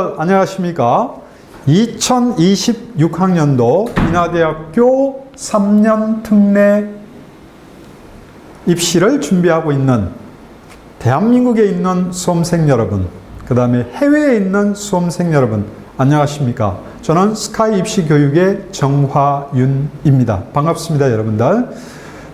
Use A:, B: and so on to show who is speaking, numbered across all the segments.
A: 여러분들 안녕하십니까? 2026학년도 인하대학교 3년 특례 입시를 준비하고 있는 대한민국에 있는 수험생 여러분, 그 다음에 해외에 있는 수험생 여러분 안녕하십니까? 저는 스카이 입시 교육의 정화윤입니다. 반갑습니다, 여러분들.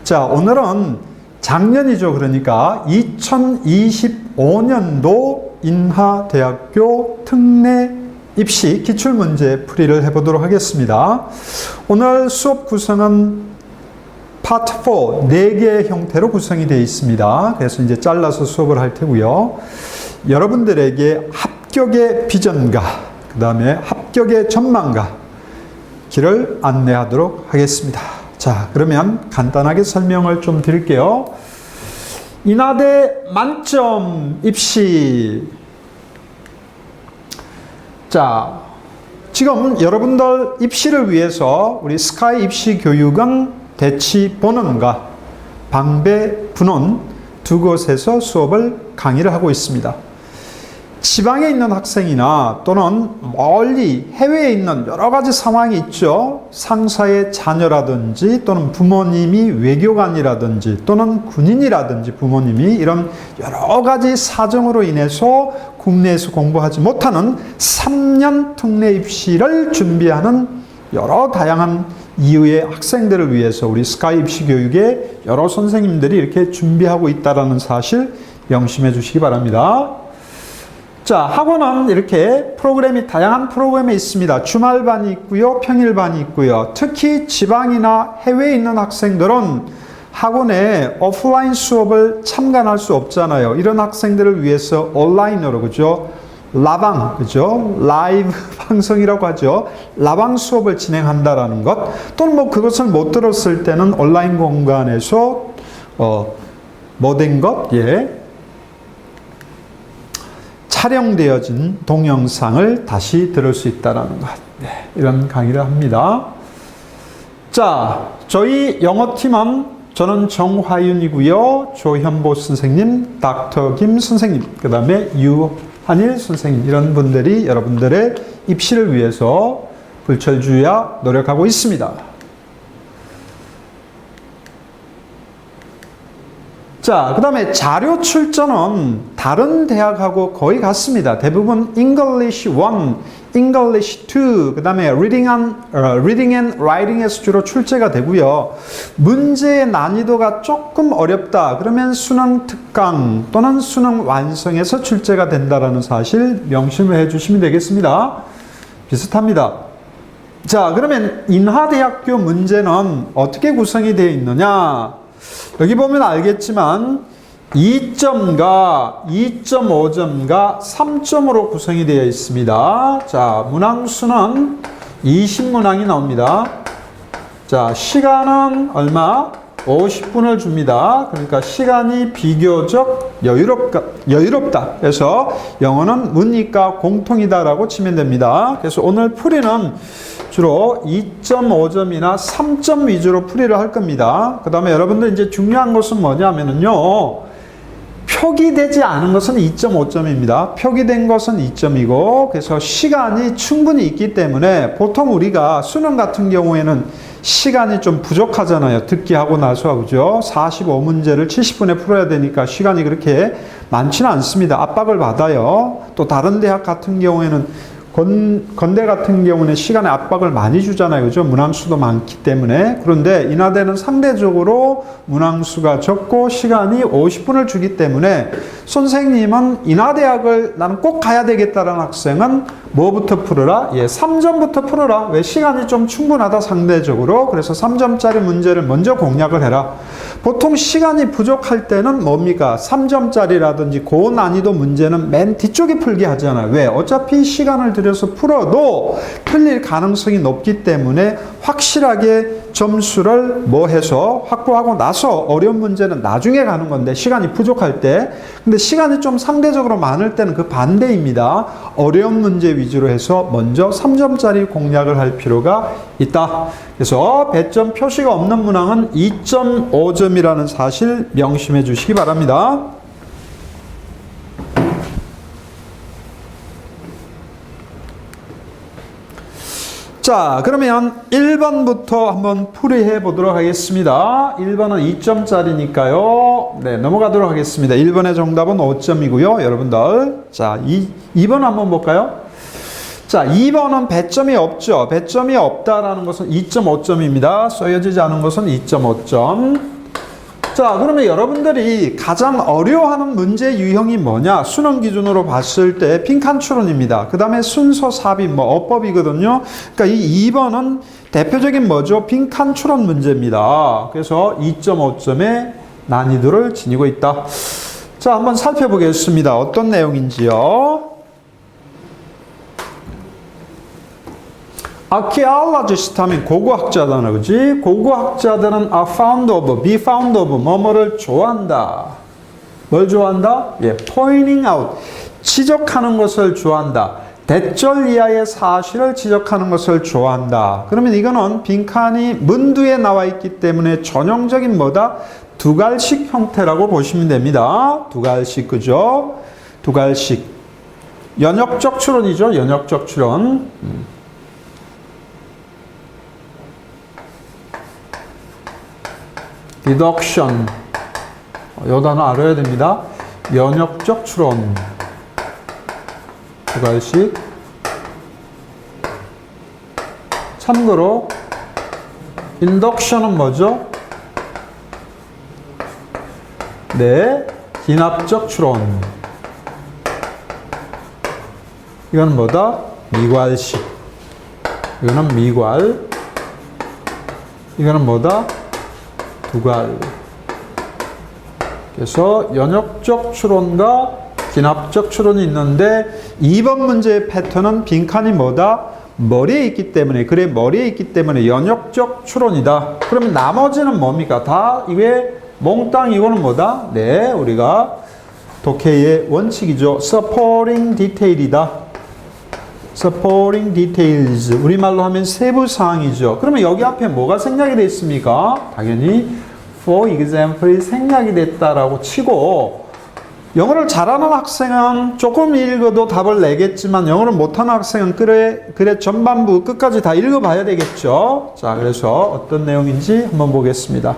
A: 자, 오늘은 작년이죠. 그러니까 2025년도 인하대학교 특례 입시 기출문제 풀이를 해보도록 하겠습니다. 오늘 수업 구성은 파트 4, 4개의 형태로 구성이 되어 있습니다. 그래서 이제 잘라서 수업을 할 테고요. 여러분들에게 합격의 비전과 그 다음에 합격의 전망과 길을 안내하도록 하겠습니다. 자, 그러면 간단하게 설명을 좀 드릴게요. 인하대 만점 입시. 자, 지금 여러분들 입시를 위해서 우리 스카이 입시 교육은 대치 본원과 방배 분원 두 곳에서 수업을 강의를 하고 있습니다. 지방에 있는 학생이나 또는 멀리 해외에 있는 여러 가지 상황이 있죠. 상사의 자녀라든지 또는 부모님이 외교관이라든지 또는 군인이라든지 부모님이 이런 여러 가지 사정으로 인해서 국내에서 공부하지 못하는 3년 특례 입시를 준비하는 여러 다양한 이유의 학생들을 위해서 우리 스카이 입시 교육의 여러 선생님들이 이렇게 준비하고 있다는 사실 명심해 주시기 바랍니다. 자, 학원은 이렇게 프로그램이 다양한 프로그램이 있습니다. 주말반이 있고요, 평일반이 있고요. 특히 지방이나 해외에 있는 학생들은 학원에 오프라인 수업을 참관할 수 없잖아요. 이런 학생들을 위해서 온라인으로, 그죠? 라방, 그죠? 라이브 방송이라고 하죠. 라방 수업을 진행한다라는 것. 또는 뭐 그것을 못 들었을 때는 온라인 공간에서 뭐된 것? 예. 촬영되어진 동영상을 다시 들을 수 있다는 것. 네, 이런 강의를 합니다. 자, 저희 영어팀은 저는 정화윤이고요. 조현보 선생님, 닥터 김 선생님, 그 다음에 유한일 선생님, 이런 분들이 여러분들의 입시를 위해서 불철주야 노력하고 있습니다. 자, 그 다음에 자료 출전은 다른 대학하고 거의 같습니다. 대부분 English 1, English 2, 그 다음에 Reading and Writing에서 주로 출제가 되고요. 문제의 난이도가 조금 어렵다. 그러면 수능 특강 또는 수능 완성에서 출제가 된다는 사실 명심을 해주시면 되겠습니다. 비슷합니다. 자, 그러면 인하대학교 문제는 어떻게 구성이 되어 있느냐? 여기 보면 알겠지만 2점과 2.5점과 3점으로 구성이 되어 있습니다. 자, 문항수는 20문항이 나옵니다. 자, 시간은 얼마? 50분을 줍니다. 그러니까 시간이 비교적 여유롭다. 그래서 영어는 문이과 공통이다라고 치면 됩니다. 그래서 오늘 풀이는 주로 2.5점이나 3점 위주로 풀이를 할 겁니다. 그 다음에 여러분들 이제 중요한 것은 뭐냐면요. 표기되지 않은 것은 2.5점입니다. 표기된 것은 2점이고, 그래서 시간이 충분히 있기 때문에 보통 우리가 수능 같은 경우에는 시간이 좀 부족하잖아요. 듣기 하고 나서, 그죠? 45문제를 70분에 풀어야 되니까 시간이 그렇게 많지는 않습니다. 압박을 받아요. 또 다른 대학 같은 경우에는 건대 같은 경우는 시간에 압박을 많이 주잖아요. 그죠? 문항수도 많기 때문에. 그런데 인하대는 상대적으로 문항수가 적고 시간이 50분을 주기 때문에 선생님은 인하대학을 나는 꼭 가야 되겠다라는 학생은 뭐부터 풀어라? 예, 3점부터 풀어라. 왜? 시간이 좀 충분하다, 상대적으로. 그래서 3점짜리 문제를 먼저 공략을 해라. 보통 시간이 부족할 때는 뭡니까? 3점짜리라든지 고난이도 문제는 맨 뒤쪽에 풀게 하잖아요. 왜? 어차피 시간을 들여서 풀어도 틀릴 가능성이 높기 때문에 확실하게 점수를 뭐 해서 확보하고 나서 어려운 문제는 나중에 가는 건데, 시간이 부족할 때. 근데 시간이 좀 상대적으로 많을 때는 그 반대입니다. 어려운 문제 위주로 해서 먼저 3점짜리 공략을 할 필요가 있다. 그래서 배점 표시가 없는 문항은 2.5점이라는 사실 명심해 주시기 바랍니다. 자, 그러면 1번부터 한번 풀이해 보도록 하겠습니다. 1번은 2점짜리니까요. 네, 넘어가도록 하겠습니다. 1번의 정답은 5점이고요. 여러분들. 자, 2번 한번 볼까요? 자, 2번은 배점이 없죠. 배점이 없다라는 것은 2.5점입니다. 쓰여지지 않은 것은 2.5점. 자, 그러면 여러분들이 가장 어려워하는 문제 유형이 뭐냐? 수능 기준으로 봤을 때 빈칸 추론입니다. 그 다음에 순서 삽입, 어법이거든요. 그러니까 이 2번은 대표적인 뭐죠? 빈칸 추론 문제입니다. 그래서 2.5점의 난이도를 지니고 있다. 자, 한번 살펴보겠습니다. 어떤 내용인지요? Archaeologist 하면 고고학자잖아, 그지? 고고학자들은 are fond of, be fond of, 뭐뭐를 좋아한다. 뭘 좋아한다? 예, pointing out, 지적하는 것을 좋아한다. 대절 이하의 사실을 지적하는 것을 좋아한다. 그러면 이거는 빈칸이 문두에 나와 있기 때문에 전형적인 뭐다? 두갈식 형태라고 보시면 됩니다. 두갈식, 그죠? 두갈식. 연역적 추론이죠, 연역적 추론. deduction. 이 단어 알아야 됩니다. 연역적 추론. 두갈식. 참고로 induction은 뭐죠? 네, 기납적 추론. 이건 뭐다? 미괄식. 이거는 미괄. 이거는 뭐다? 두갈. 그래서 연역적 추론과 기납적 추론이 있는데 2번 문제의 패턴은 빈칸이 뭐다? 머리에 있기 때문에, 그래 머리에 있기 때문에 연역적 추론이다. 그러면 나머지는 뭡니까? 다 이게 몽땅 이거는 뭐다? 네, 우리가 독해의 원칙이죠. supporting detail이다. supporting details. 우리말로 하면 세부사항이죠. 그러면 여기 앞에 뭐가 생략이 되어 있습니까? 당연히 for example이 생략이 됐다라고 치고, 영어를 잘하는 학생은 조금 읽어도 답을 내겠지만 영어를 못하는 학생은 그래 전반부 끝까지 다 읽어봐야 되겠죠. 자, 그래서 어떤 내용인지 한번 보겠습니다.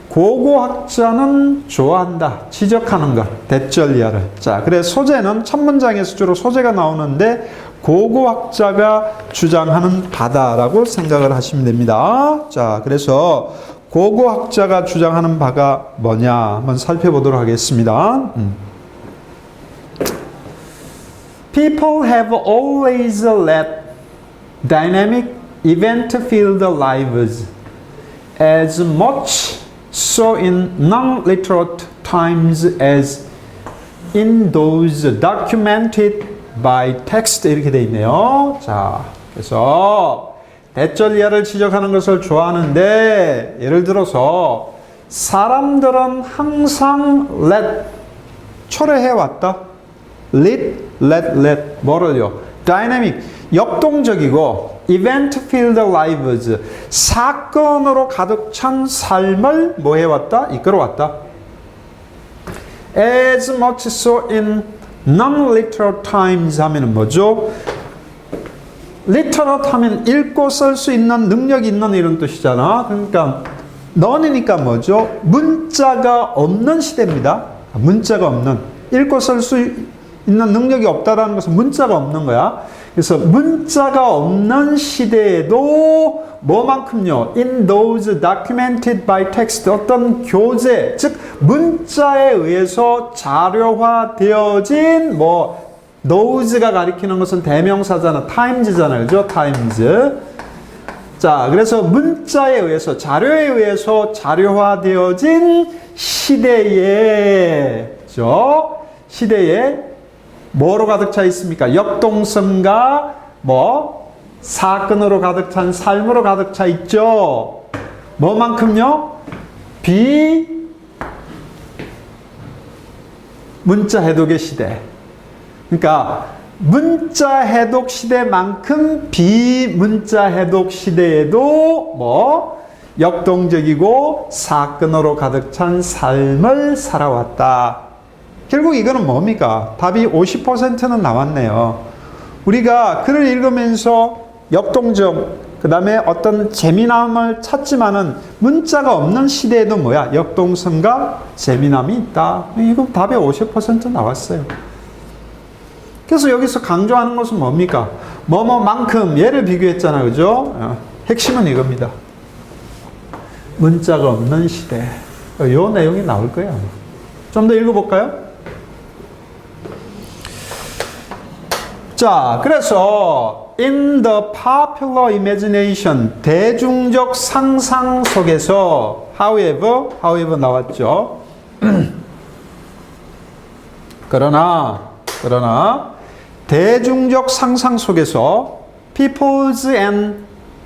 A: 고고학자는 좋아한다. 지적하는 것. 대절이야를. 자, 그래 소재는 첫 문장에서 주로 소재가 나오는데 고고학자가 주장하는 바다라고 생각을 하시면 됩니다. 자, 그래서 고고학자가 주장하는 바가 뭐냐 한번 살펴보도록 하겠습니다. People have always led dynamic, event-filled lives, as much so in non-literate times as in those documented by text. 이렇게 돼 있네요. 자, 그래서 대절이야를 지적하는 것을 좋아하는데, 예를 들어서 사람들은 항상 let, 초래해왔다. let, 뭐를요? dynamic, 역동적이고 event-filled lives, 사건으로 가득 찬 삶을 뭐 해왔다? 이끌어왔다. As much so in non-literal times 하면은 뭐죠? literate 하면 읽고 쓸 수 있는 능력이 있는 이런 뜻이잖아. 그러니까 non이니까 뭐죠? 문자가 없는 시대입니다. 문자가 없는, 읽고 쓸 수 있는 능력이 없다라는 것은 문자가 없는 거야. 그래서 문자가 없는 시대에도 뭐만큼요? In those documented by text, 어떤 교재, 즉 문자에 의해서 자료화되어진 those가 가리키는 것은 대명사잖아. times잖아요. 그죠? times. 자, 그래서 문자에 의해서, 자료에 의해서 자료화되어진 시대에, 그죠? 시대에 뭐로 가득 차 있습니까? 역동성과 사건으로 가득 찬 삶으로 가득 차 있죠. 뭐만큼요? 문자 해독의 시대. 그러니까 문자 해독 시대만큼 비문자 해독 시대에도 역동적이고 사건으로 가득 찬 삶을 살아왔다. 결국 이거는 뭡니까? 답이 50%는 나왔네요. 우리가 글을 읽으면서 역동적, 그 다음에 어떤 재미남을 찾지만은 문자가 없는 시대에도 뭐야? 역동성과 재미남이 있다. 이거 답에 50% 나왔어요. 그래서 여기서 강조하는 것은 뭡니까? 뭐뭐만큼 얘를 비교했잖아, 그죠? 핵심은 이겁니다. 문자가 없는 시대. 이 내용이 나올 거예요. 좀 더 읽어볼까요? 자, 그래서 in the popular imagination, 대중적 상상 속에서 however 나왔죠. 그러나 대중적 상상 속에서 peoples and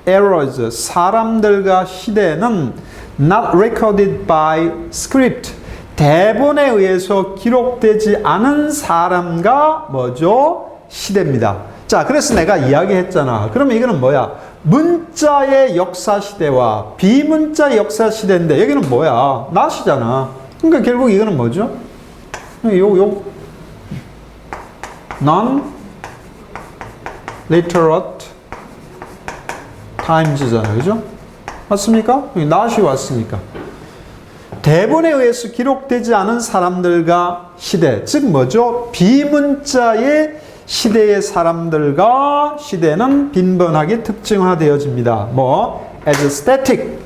A: eras, 사람들과 시대는 not recorded by script, 대본에 의해서 기록되지 않은 사람과 뭐죠? 시대입니다. 자, 그래서 내가 이야기했잖아. 그러면 이거는 뭐야? 문자의 역사 시대와 비문자 역사 시대인데 여기는 뭐야? not이잖아. 그러니까 결국 이거는 뭐죠? non-literate times잖아요. 그죠? 맞습니까? not이 왔으니까. 대본에 의해서 기록되지 않은 사람들과 시대, 즉 뭐죠? 비문자의 시대의 사람들과 시대는 빈번하게 특징화되어집니다. 뭐 as static,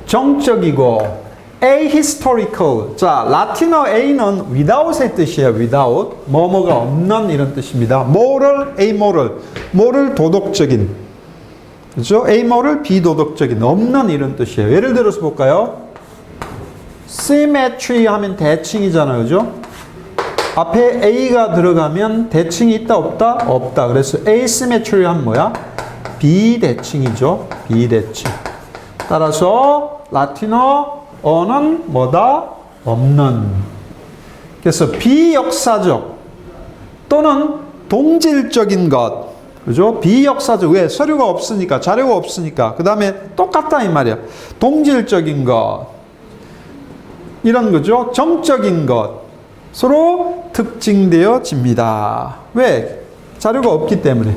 A: 정적이고 ahistorical. 자, 라틴어 a는 without의 뜻이에요. without, 뭐뭐가 없는 이런 뜻입니다. moral, amoral, moral 도덕적인, 그렇죠? amoral 비도덕적인, 없는 이런 뜻이에요. 예를 들어서 볼까요? symmetry 하면 대칭이잖아요, 그죠? 앞에 a가 들어가면 대칭이 있다 없다? 없다. 그래서 asymmetry 하면 뭐야? 비대칭이죠. 비대칭. 따라서 라틴어어는 뭐다? 없는. 그래서 비역사적 또는 동질적인 것, 그죠? 비역사적. 왜? 서류가 없으니까, 자료가 없으니까. 그 다음에 똑같다 이 말이야. 동질적인 것, 이런 거죠. 정적인 것 서로 특징되어집니다. 왜? 자료가 없기 때문에.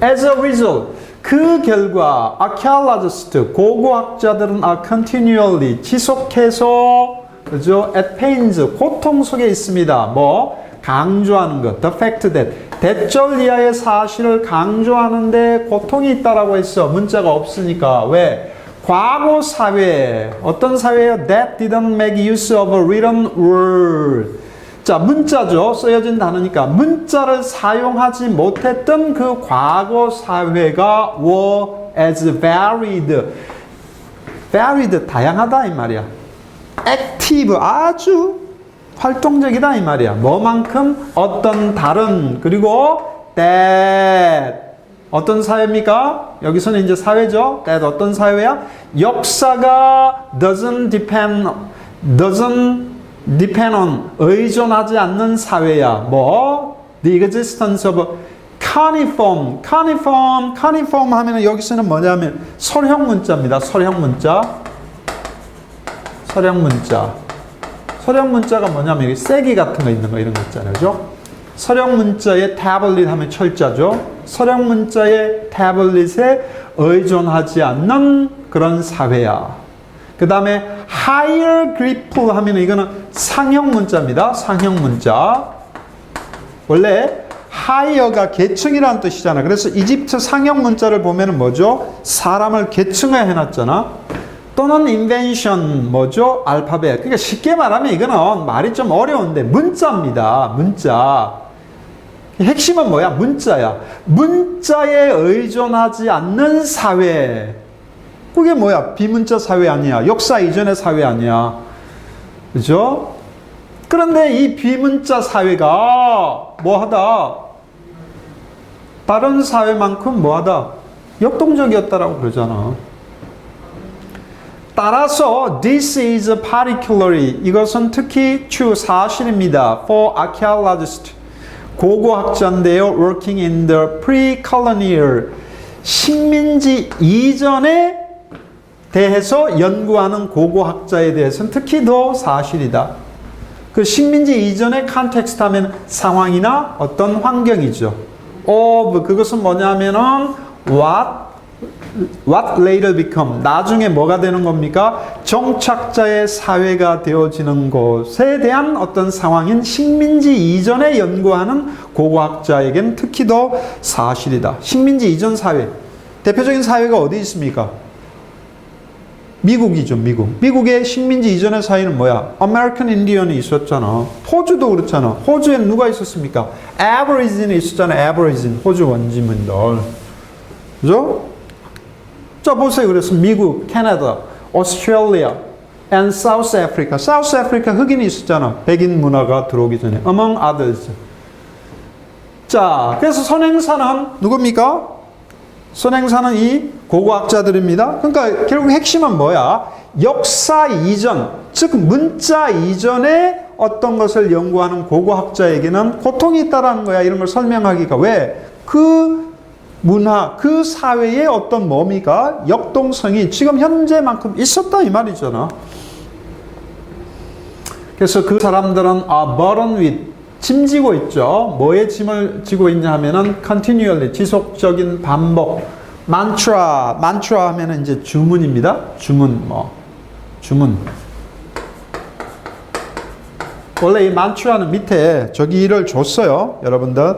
A: As a result, 그 결과 archaeologists, 고고학자들은 are continually, 지속해서, 그죠? at pains, 고통 속에 있습니다. 뭐? 강조하는 것. The fact that, 대절 이하의 사실을 강조하는데 고통이 있다라고 했어. 문자가 없으니까. 왜? 과거 사회, 어떤 사회예요? That didn't make use of a written word. 자, 문자죠. 쓰여진 단어니까. 문자를 사용하지 못했던 그 과거 사회가 were as varied. varied, 다양하다 이 말이야. active, 아주 활동적이다 이 말이야. 뭐만큼? 어떤 다른, 그리고 that. 어떤 사회입니까? 여기서는 이제 사회죠. that 어떤 사회야? 역사가 doesn't depend on, 의존하지 않는 사회야. 뭐? The existence of cuneiform 하면은 여기서는 뭐냐면 설형 문자입니다. 설형 문자가 뭐냐면 여기 세기 같은 거 있는 거 이런 거 있잖아요. 그죠? 서령 문자의 태블릿 하면 철자죠. 서령 문자의 태블릿에 의존하지 않는 그런 사회야. 그 다음에 hieroglyph 하면 이거는 상형 문자입니다. 상형 문자. 원래 hier가 계층이라는 뜻이잖아. 그래서 이집트 상형 문자를 보면은 뭐죠? 사람을 계층화 해놨잖아. 또는 invention 뭐죠? 알파벳. 그러니까 쉽게 말하면 이거는 말이 좀 어려운데 문자입니다. 문자. 핵심은 뭐야? 문자야. 문자에 의존하지 않는 사회. 그게 뭐야? 비문자 사회 아니야. 역사 이전의 사회 아니야. 그죠? 그런데 이 비문자 사회가 뭐하다? 다른 사회만큼 뭐하다? 역동적이었다라고 그러잖아. 따라서 this is particularly, 이것은 특히 true, 사실입니다. for archaeologists, 고고학자인데요. working in the pre-colonial, 식민지 이전에 대해서 연구하는 고고학자에 대해서는 특히 더 사실이다. 그 식민지 이전의 컨텍스트 하면 상황이나 어떤 환경이죠. of 그것은 뭐냐면은 what later become 나중에 뭐가 되는 겁니까? 정착자의 사회가 되어지는 것에 대한 어떤 상황인 식민지 이전에 연구하는 고고학자에겐 특히 더 사실이다. 식민지 이전 사회 대표적인 사회가 어디 있습니까? 미국이죠, 미국. 미국의 식민지 이전의 사회는 뭐야? 아메리칸 인디언이 있었잖아. 호주도 그렇잖아. 호주엔 누가 있었습니까? 애버리진이 있었잖아. 애버리진. 호주 원주민들. 그죠? 자, 보세요. 그래서 미국, 캐나다, 오스트레일리아, and South Africa. South Africa 흑인이 있었잖아. 백인 문화가 들어오기 전에. Among others. 자, 그래서 선행사는 누굽니까? 선행사는 이 고고학자들입니다. 그러니까 결국 핵심은 뭐야? 역사 이전, 즉 문자 이전에 어떤 것을 연구하는 고고학자에게는 고통이 있다라는 거야. 이런 걸 설명하기가. 왜? 그 문화, 그 사회의 어떤 뭡니까? 역동성이 지금 현재만큼 있었다 이 말이잖아. 그래서 그 사람들은 burden with 짐지고 있죠. 뭐에 짐을 지고 있냐 하면은 continually 지속적인 반복. mantra 하면은 이제 주문입니다. 주문. 원래 이 mantra는 밑에 저기를 줬어요. 여러분들.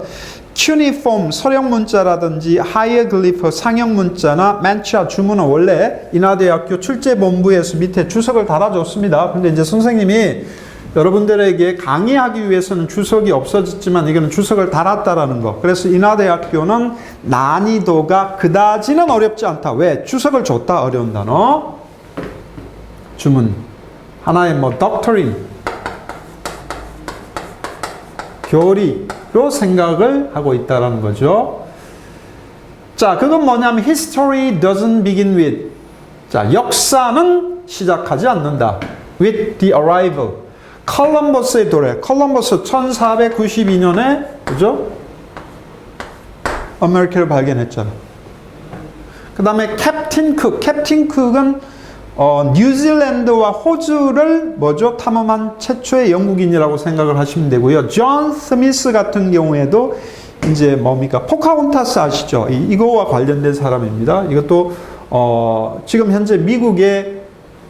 A: cuneiform 서령 문자라든지 hieroglyph 상형 문자나 mantra 주문은 원래 인하대학교 출제본부에서 밑에 주석을 달아줬습니다. 근데 이제 선생님이 여러분들에게 강의하기 위해서는 주석이 없어졌지만 이거는 주석을 달았다라는 거. 그래서 인하대학교는 난이도가 그다지는 어렵지 않다. 왜? 주석을 줬다. 어려운 단어. 주문. 하나의 doctrine. 교리로 생각을 하고 있다라는 거죠. 자, 그건 뭐냐면 history doesn't begin with. 자, 역사는 시작하지 않는다. with the arrival. 컬럼버스의 도래. 컬럼버스 1492년에 그죠? 아메리카를 발견했잖아. 그 다음에 캡틴 쿡. 캡틴 쿡은 뉴질랜드와 호주를 뭐죠? 탐험한 최초의 영국인이라고 생각을 하시면 되고요. 존 스미스 같은 경우에도 이제 뭡니까? 포카혼타스 아시죠? 이거와 관련된 사람입니다. 이것도 지금 현재 미국에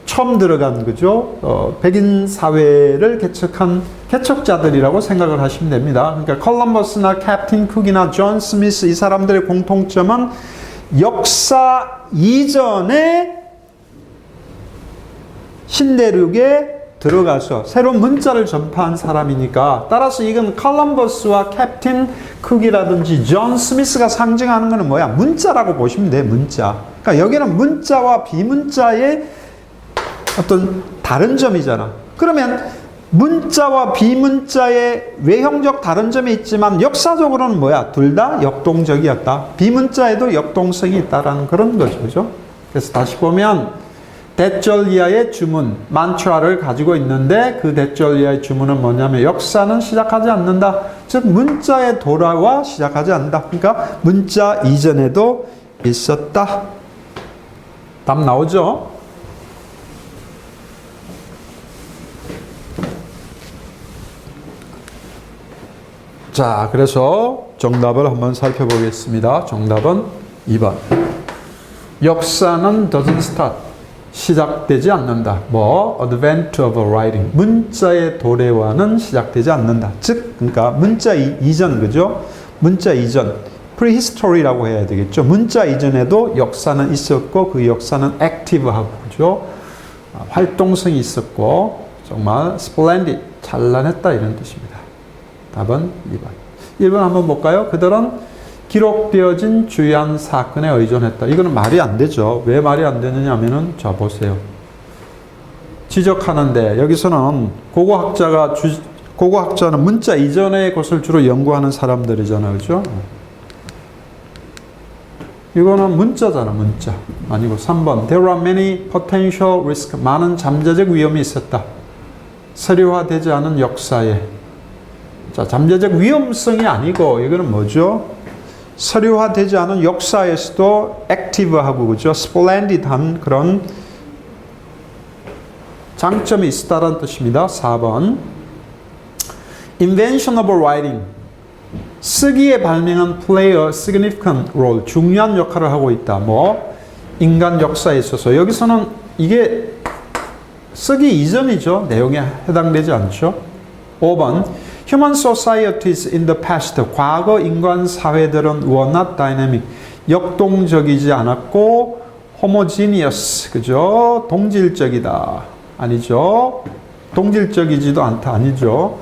A: 처음 들어간 그죠? 백인 사회를 개척한 개척자들이라고 생각을 하시면 됩니다. 그러니까 컬럼버스나 캡틴 쿡이나 존 스미스 이 사람들의 공통점은 역사 이전에 신대륙에 들어가서 새로운 문자를 전파한 사람이니까 따라서 이건 컬럼버스와 캡틴 쿡이라든지 존 스미스가 상징하는 것은 뭐야? 문자라고 보시면 돼. 문자. 그러니까 여기는 문자와 비문자의 어떤 다른 점이잖아. 그러면 문자와 비문자의 외형적 다른 점이 있지만 역사적으로는 뭐야? 둘 다 역동적이었다. 비문자에도 역동성이 있다라는 그런 거죠. 그죠? 그래서 다시 보면 데쩔리아의 주문, 만트라를 가지고 있는데 그 데쩔리아의 주문은 뭐냐면 역사는 시작하지 않는다. 즉 문자의 도라와 시작하지 않는다. 그러니까 문자 이전에도 있었다. 답 나오죠? 자, 그래서 정답을 한번 살펴보겠습니다. 정답은 2번. 역사는 doesn't start. 시작되지 않는다. advent of writing. 문자의 도래와는 시작되지 않는다. 즉, 그러니까 문자 이전, 그죠? 문자 이전. prehistory라고 해야 되겠죠. 문자 이전에도 역사는 있었고, 그 역사는 active하고, 그죠? 활동성이 있었고, 정말 splendid, 찬란했다, 이런 뜻입니다. 답은 2번. 1번 한번 볼까요? 그들은 기록되어진 주요한 사건에 의존했다. 이거는 말이 안 되죠. 왜 말이 안 되느냐 하면은, 자, 보세요. 지적하는데, 여기서는 고고학자는 문자 이전의 것을 주로 연구하는 사람들이잖아요. 그죠? 이거는 문자잖아, 문자. 아니고 3번. There are many potential risks. 많은 잠재적 위험이 있었다. 서류화되지 않은 역사에. 자, 잠재적 위험성이 아니고 이거는 뭐죠? 서류화되지 않은 역사에서도 액티브하고 그죠? splendid한 그런 장점이 있다는 뜻입니다. 4번. invention of writing. 쓰기에 발명한 play a significant role. 중요한 역할을 하고 있다. 뭐 인간 역사에 있어서 여기서는 이게 쓰기 이전이죠. 내용에 해당되지 않죠. 5번 Human societies in the past. 과거 인간 사회들은 were not dynamic. 역동적이지 않았고 homogeneous. 그죠? 동질적이다. 아니죠. 동질적이지도 않다. 아니죠.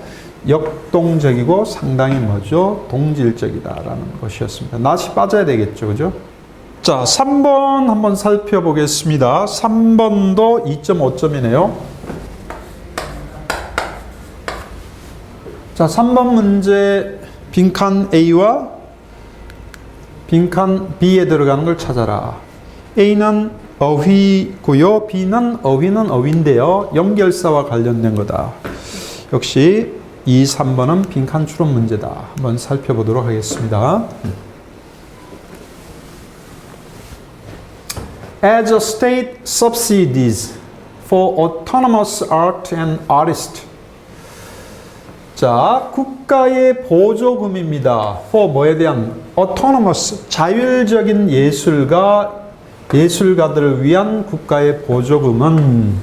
A: 역동적이고 상당히 뭐죠? 동질적이다라는 것이었습니다. 낫이 빠져야 되겠죠. 그죠? 자, 3번 한번 살펴보겠습니다. 3번도 2.5점이네요. 자, 3번 문제 빈칸 A와 빈칸 B에 들어가는 걸 찾아라. A는 어휘고요. B는 어휘는 어휘인데요. 연결사와 관련된 거다. 역시 2, 3번은 빈칸 추론 문제다. 한번 살펴보도록 하겠습니다. As a state subsidies for autonomous art and artists. 자, 국가의 보조금입니다. for 뭐에 대한 autonomous, 자율적인 예술가들을 위한 국가의 보조금은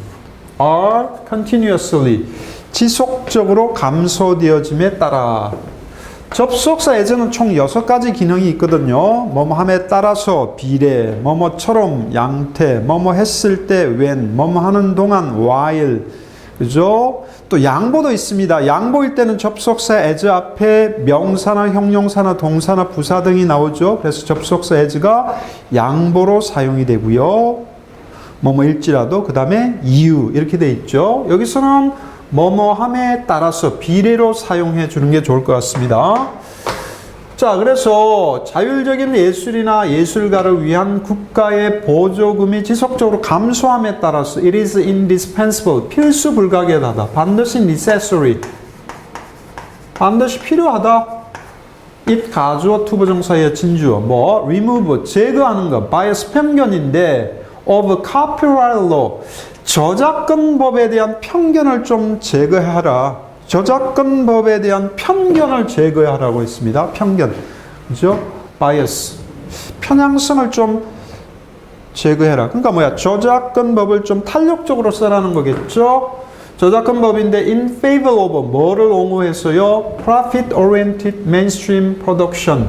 A: are continuously, 지속적으로 감소되어짐에 따라 접속사 as는 총 6가지 기능이 있거든요. 뭐뭐함에 따라서 비례, 뭐뭐처럼 양태, 뭐뭐 했을 때 when, 뭐뭐 하는 동안 while, 그죠? 또 양보도 있습니다. 양보일 때는 접속사 as 앞에 명사나 형용사나 동사나 부사 등이 나오죠. 그래서 접속사 as가 양보로 사용이 되고요. 뭐뭐일지라도 그 다음에 이유 이렇게 돼 있죠. 여기서는 뭐뭐함에 따라서 비례로 사용해 주는 게 좋을 것 같습니다. 자, 그래서 자율적인 예술이나 예술가를 위한 국가의 보조금이 지속적으로 감소함에 따라서 it is indispensable, 필수 불가결하다. 반드시 necessary, 반드시 필요하다. it 가주어 투부정사의 진주어 뭐 remove, 제거하는 것, bias 편견인데 of copyright law, 저작권법에 대한 편견을 좀 제거하라. 저작권법에 대한 편견을 제거하라고 했습니다. 편견. 그죠? bias. 편향성을 좀 제거해라. 그러니까 뭐야? 저작권법을 좀 탄력적으로 써라는 거겠죠? 저작권법인데 in favor of 뭐를 옹호해서요? profit oriented mainstream production.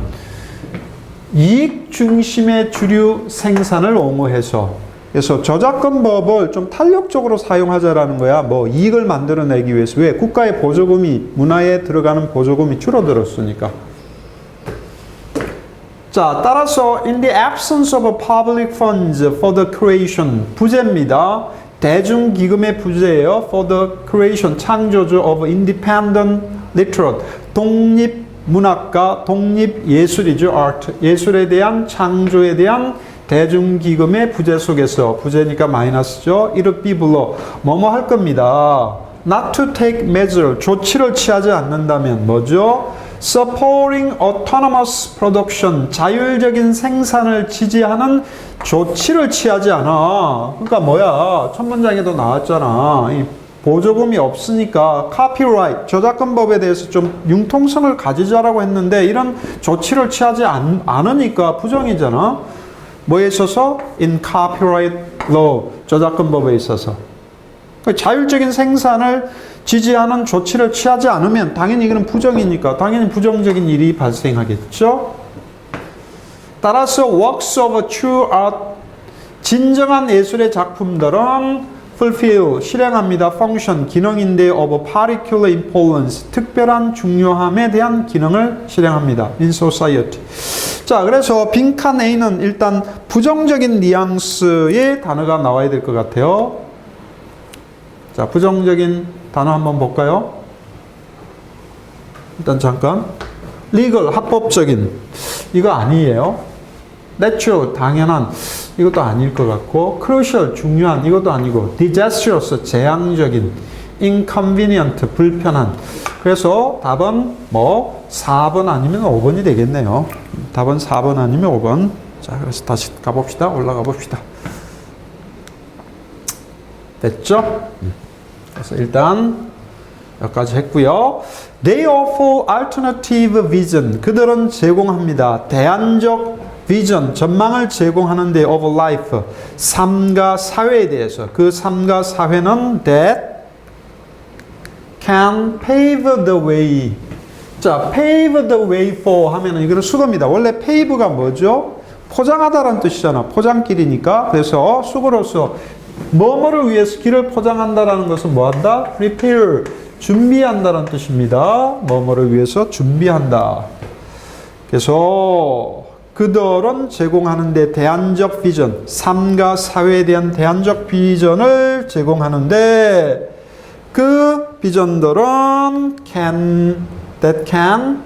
A: 이익 중심의 주류 생산을 옹호해서. 그래서 저작권법을 좀 탄력적으로 사용하자라는 거야. 뭐 이익을 만들어내기 위해서. 왜? 국가의 보조금이, 문화에 들어가는 보조금이 줄어들었으니까. 자, 따라서 in the absence of public funds for the creation, 부재입니다. 대중기금의 부재예요. for the creation, 창조주 of independent literature, 독립문학과 독립예술이죠. art, 예술에 대한 창조에 대한 대중기금의 부재 속에서, 부재니까 마이너스죠. 이를 비불러 뭐뭐 할 겁니다. not to take measure, 조치를 취하지 않는다면 뭐죠? supporting autonomous production, 자율적인 생산을 지지하는 조치를 취하지 않아. 그러니까 뭐야? 첫 문장에도 나왔잖아. 이 보조금이 없으니까 카피라이트, 저작권법에 대해서 좀 융통성을 가지자라고 했는데 이런 조치를 취하지 않으니까 부정이잖아. 뭐에 있어서? in copyright law, 저작권법에 있어서. 자율적인 생산을 지지하는 조치를 취하지 않으면 당연히 이거는 부정이니까 당연히 부정적인 일이 발생하겠죠. 따라서 works of true art, 진정한 예술의 작품들은 fulfill, 실행합니다. function, 기능인데 of particular importance, 특별한 중요함에 대한 기능을 실행합니다. in society. 자, 그래서 빈칸 A는 일단 부정적인 뉘앙스의 단어가 나와야 될 것 같아요. 자, 부정적인 단어 한번 볼까요? 일단 잠깐. legal, 합법적인. 이거 아니에요. natural, 당연한. 이것도 아닐 것 같고. crucial, 중요한. 이것도 아니고. disastrous, 재앙적인. inconvenient, 불편한. 그래서 답은 뭐 4번 아니면 5번이 되겠네요. 답은 4번 아니면 5번. 자, 그래서 다시 가봅시다. 올라가 봅시다. 됐죠? 그래서 일단 여기까지 했고요. They offer alternative vision. 그들은 제공합니다. 대안적 비전, 전망을 제공하는데 of life. 삶과 사회에 대해서. 그 삶과 사회는 that can pave the way. 자, pave the way for 하면은 이거는 수거입니다. 원래 pave가 뭐죠? 포장하다라는 뜻이잖아. 포장길이니까. 그래서 수거로서 뭐뭐를 위해서 길을 포장한다라는 것은 뭐한다? prepare. 준비한다는 뜻입니다. 뭐뭐를 위해서 준비한다. 그래서 그들은 제공하는데 대안적 비전, 삶과 사회에 대한 대안적 비전을 제공하는데 그 비전들은 that can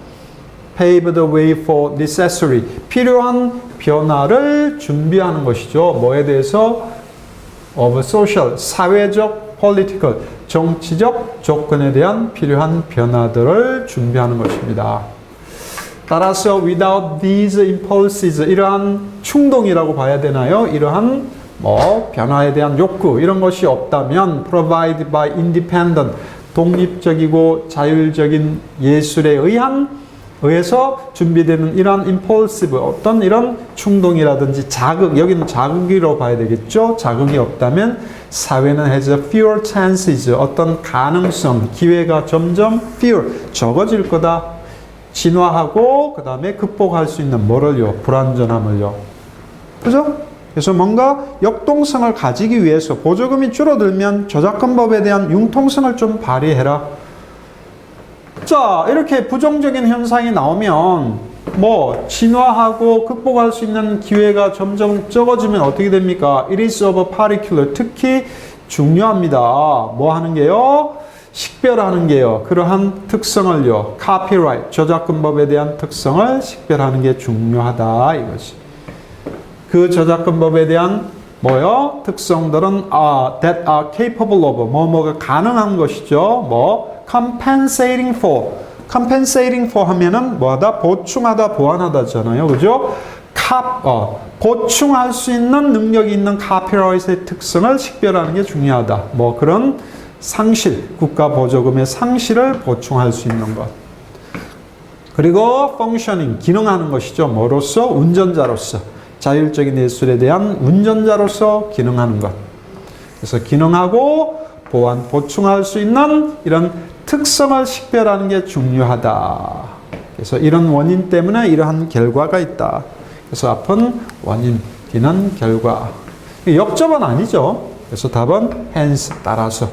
A: pave the way for necessary, 필요한 변화를 준비하는 것이죠. 뭐에 대해서? of social, 사회적, political, 정치적 조건에 대한 필요한 변화들을 준비하는 것입니다. 따라서 without these impulses, 이러한 충동이라고 봐야 되나요? 이러한 변화에 대한 욕구 이런 것이 없다면 provided by independent, 독립적이고 자율적인 예술에 의해서 준비되는 이러한 impulsive, 어떤 이런 충동이라든지 자극, 여기는 자극이라고 봐야 되겠죠? 자극이 없다면 사회는 has fewer chances, 어떤 가능성, 기회가 점점 fewer, 적어질 거다. 진화하고 그 다음에 극복할 수 있는 뭐를요? 불완전함을요. 그죠? 그래서 뭔가 역동성을 가지기 위해서 보조금이 줄어들면 저작권법에 대한 융통성을 좀 발휘해라. 자, 이렇게 부정적인 현상이 나오면 진화하고 극복할 수 있는 기회가 점점 적어지면 어떻게 됩니까? It is of a particular, 특히 중요합니다. 뭐 하는 게요? 식별하는 게요. 그러한 특성을요. Copyright, 저작권법에 대한 특성을 식별하는 게 중요하다 이거지. 그 저작권법에 대한 특성들은 that are capable of, 뭐가 가능한 것이죠. compensating for. compensating for 하면은 뭐하다? 보충하다, 보완하다잖아요. 그죠? 보충할 수 있는 능력이 있는 카피라이트의 특성을 식별하는 게 중요하다. 그런 상실, 국가 보조금의 상실을 보충할 수 있는 것. 그리고 functioning, 기능하는 것이죠. 뭐로서? 운전자로서. 자율적인 예술에 대한 운전자로서 기능하는 것. 그래서 기능하고 보충할 수 있는 이런 특성을 식별하는 게 중요하다. 그래서 이런 원인 때문에 이러한 결과가 있다. 그래서 앞은 원인, 뒤는 결과. 역접은 아니죠. 그래서 답은 hence, 따라서.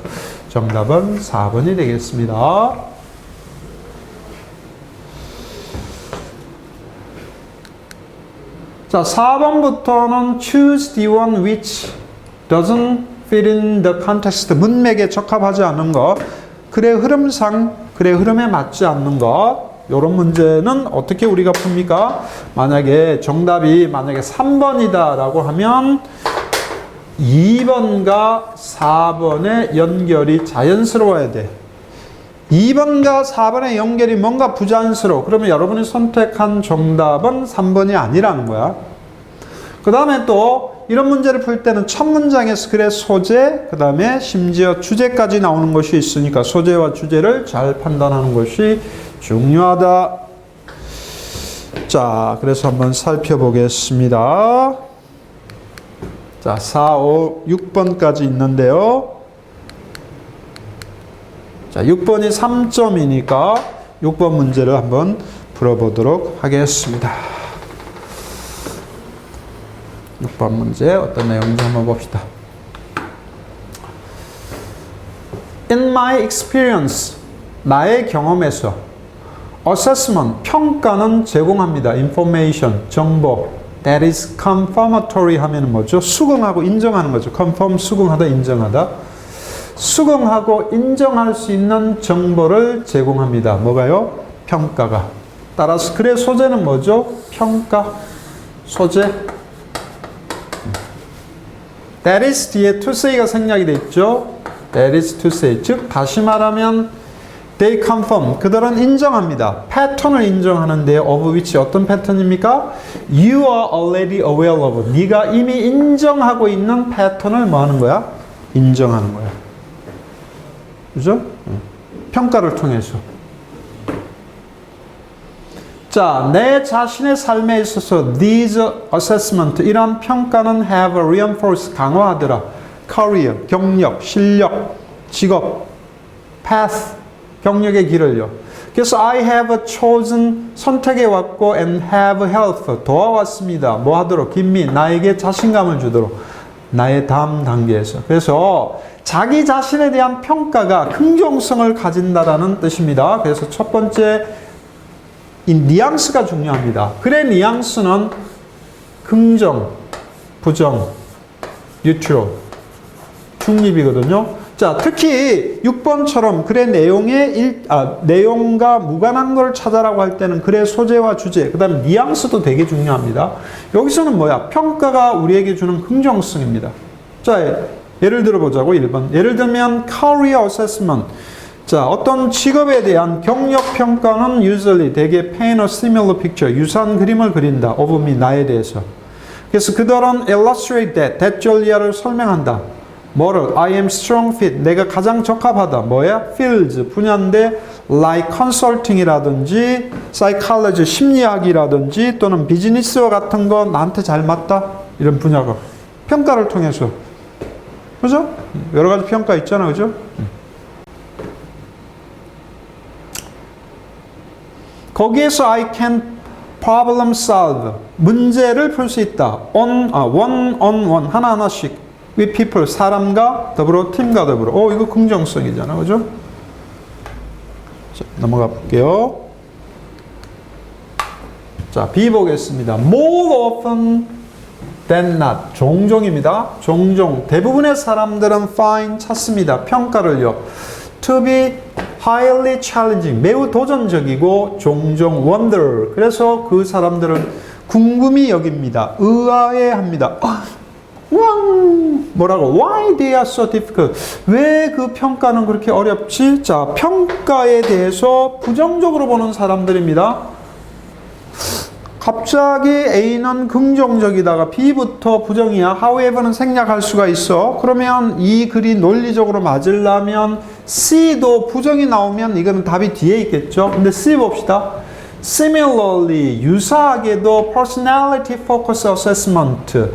A: 정답은 4번이 되겠습니다. 자, 4번부터는 choose the one which doesn't fit in the context. 문맥에 적합하지 않은 것. 글의 흐름상, 글의 흐름에 맞지 않는 것. 이런 문제는 어떻게 우리가 풉니까? 만약에 정답이 3번이다 라고 하면 2번과 4번의 연결이 자연스러워야 돼. 2번과 4번의 연결이 뭔가 부자연스러워. 그러면 여러분이 선택한 정답은 3번이 아니라는 거야. 그 다음에 또 이런 문제를 풀 때는 첫 문장에서 글의 소재, 그 다음에 심지어 주제까지 나오는 것이 있으니까 소재와 주제를 잘 판단하는 것이 중요하다. 자, 그래서 한번 살펴보겠습니다. 자, 4, 5, 6번까지 있는데요. 자, 6번이 3점이니까 6번 문제를 한번 풀어보도록 하겠습니다. 6번 문제 어떤 내용인지 한번 봅시다. In my experience, 나의 경험에서 assessment, 평가는 제공합니다. information, 정보. that is confirmatory 하면 뭐죠? 수긍하고 인정하는 거죠. confirm, 수긍하다, 인정하다. 수긍하고 인정할 수 있는 정보를 제공합니다. 뭐가요? 평가가. 따라서 글의 소재는 뭐죠? 평가, 소재. That is 뒤에 to say가 생략이 되어 있죠. That is to say. 즉 다시 말하면 they confirm. 그들은 인정합니다. 패턴을 인정하는데 of which 어떤 패턴입니까? You are already aware of. 네가 이미 인정하고 있는 패턴을 뭐 하는 거야? 인정하는 거야. 그죠? 평가를 통해서. 자, 내 자신의 삶에 있어서 these assessment, 이러한 평가는 have reinforced, 강화하더라. career, 경력, 실력, 직업, path, 경력의 길을요. 그래서 I have chosen, 선택해 왔고 and have health, 도와왔습니다. 뭐 하도록? give me, 나에게 자신감을 주도록. 나의 다음 단계에서. 그래서 자기 자신에 대한 평가가 긍정성을 가진다라는 뜻입니다. 그래서 첫 번째 이 뉘앙스가 중요합니다. 그래, 뉘앙스는 긍정, 부정, 뉴트럴, 중립이거든요. 자, 특히 6번처럼 글의 내용과 무관한 걸 찾아라고 할 때는 글의 소재와 주제, 그 다음에 뉘앙스도 되게 중요합니다. 여기서는 뭐야? 평가가 우리에게 주는 긍정성입니다. 자, 예를 들어보자고. 1번. 예를 들면 career assessment. 자, 어떤 직업에 대한 경력 평가는 usually 대개 paint a similar picture, 유사한 그림을 그린다. of me, 나에 대해서. 그래서 그들은 illustrate that, 대절리아를 설명한다. 뭐를? I am strong fit, 내가 가장 적합하다. 뭐야? fields, 분야인데 like consulting이라든지 psychology, 심리학이라든지 또는 비즈니스와 같은 거 나한테 잘 맞다. 이런 분야가 평가를 통해서. 그죠? 여러 가지 평가 있잖아. 그죠? 거기에서 I can problem solve, 문제를 풀 수 있다. one on one, 하나하나씩 with people, 사람과 더불어, 팀과 더불어. 이거 긍정성이잖아. 그죠? 자, 넘어가 볼게요. 자, B 보겠습니다. More often than not, 종종입니다. 종종, 대부분의 사람들은 find, 찾습니다. 평가를요. To be highly challenging, 매우 도전적이고 종종 wonder, 그래서 그 사람들은 궁금히 여깁니다. 의아해합니다. 뭐라고? Why they are so difficult? 왜 그 평가는 그렇게 어렵지? 자, 평가에 대해서 부정적으로 보는 사람들입니다. 갑자기 A는 긍정적이다가 B부터 부정이야. however는 생략할 수가 있어. 그러면 이 글이 논리적으로 맞으려면 C도 부정이 나오면 이거는 답이 뒤에 있겠죠. 근데 C 봅시다. Similarly, 유사하게도 personality focus assessment,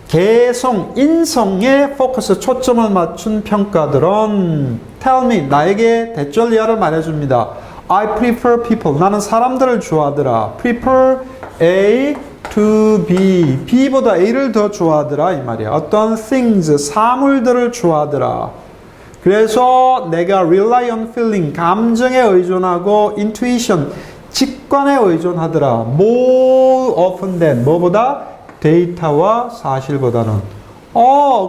A: 개성, 인성에 포커스, 초점을 맞춘 평가들은 tell me, 나에게 대절리아를 말해줍니다. I prefer people, 나는 사람들을 좋아하더라. prefer A to B, B보다 A를 더 좋아하더라 이 말이야. 어떤 things, 사물들을 좋아하더라. 그래서 내가 rely on feeling, 감정에 의존하고 intuition, 직관에 의존하더라. more often than, 뭐보다? 데이터와 사실보다는.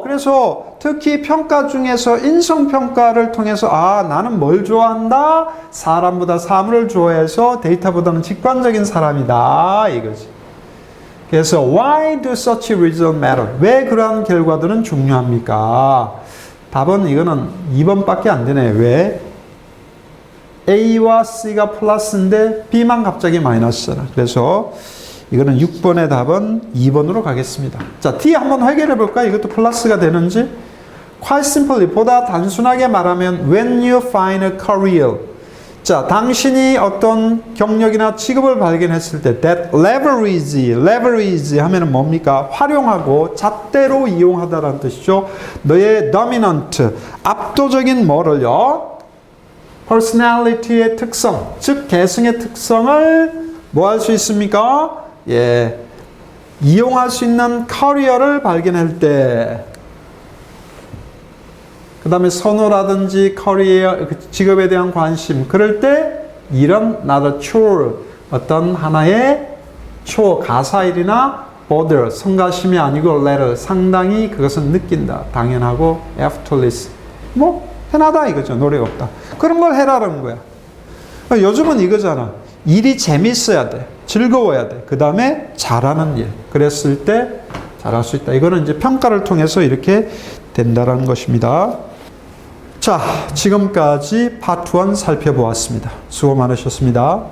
A: 그래서 특히 평가 중에서 인성평가를 통해서 나는 뭘 좋아한다? 사람보다 사물을 좋아해서 데이터보다는 직관적인 사람이다. 이거지. 그래서 why do such results matter? 왜 그러한 결과들은 중요합니까? 답은 이거는 2번밖에 안 되네. 왜? A와 C가 플러스인데 B만 갑자기 마이너스잖아. 그래서 이거는 6번의 답은 2번으로 가겠습니다. 자, D 한번 해결해 볼까? 이것도 플러스가 되는지. Quite simply, 보다 단순하게 말하면 when you find a career. 자, 당신이 어떤 경력이나 직업을 발견했을 때 that leverage 하면은 뭡니까? 활용하고 잣대로 이용하다라는 뜻이죠. 너의 dominant, 압도적인 뭐를요? personality의 특성, 즉 개성의 특성을 뭐 할 수 있습니까? 이용할 수 있는 커리어를 발견할 때, 그 다음에 선호라든지 커리어, 직업에 대한 관심, 그럴 때 이런 not a chore, 어떤 하나의 chore, 가사일이나 bother, 성가심이 아니고 letter, 상당히 그것은 느낀다, 당연하고 effortless, 뭐 편하다 이거죠. 노력 없다. 그런 걸 해라라는 거야. 요즘은 이거잖아. 일이 재밌어야 돼. 즐거워야 돼. 그 다음에 잘하는 일. 그랬을 때 잘할 수 있다. 이거는 이제 평가를 통해서 이렇게 된다라는 것입니다. 자, 지금까지 파트 1 살펴보았습니다. 수고 많으셨습니다.